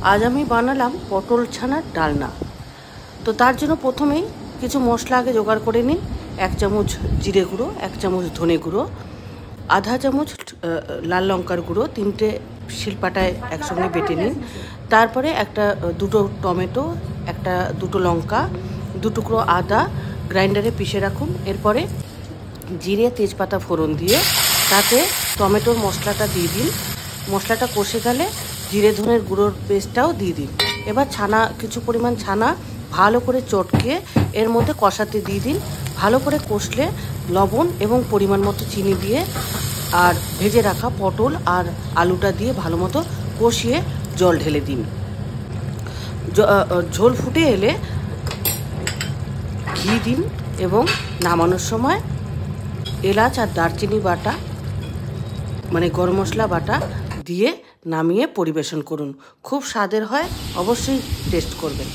আজ আমি বানালাম পটল ছানার ডালনা। তো তার জন্য প্রথমেই কিছু মশলা আগে জোগাড় করে নিন। 1 চামচ জিরে গুঁড়ো, 1 চামচ ধনে গুঁড়ো, আধা চামচ লাল লঙ্কার গুঁড়ো, 3টে শিলপাটায় একসঙ্গে বেটে নিন। তারপরে দুটো টমেটো, দুটো লঙ্কা, 2 টুকরো আদা গ্রাইন্ডারে পিষে রাখুন। এরপরে জিরে তেজপাতা ফোড়ন দিয়ে তাতে টমেটোর মশলাটা দিয়ে দিন। মশলাটা কষে গেলে জিরে ধনের গুঁড়োর পেস্টটাও দিয়ে দিন। এবার কিছু পরিমাণ ছানা ভালো করে চটকে এর মধ্যে কষাতে দিয়ে দিন। ভালো করে কষলে লবণ এবং পরিমাণ মতো চিনি দিয়ে আর ভেজে রাখা পটল আর আলুটা দিয়ে ভালো মতো কষিয়ে জল ঢেলে দিন। ঝোল ফুটে এলে ঘি দিন এবং নামানোর সময় এলাচ আর দারচিনি বাটা মানে গরম মশলা বাটা দিয়ে নামিয়ে পরিবেশন করুন। খুব স্বাদের হয়, অবশ্যই টেস্ট করবেন।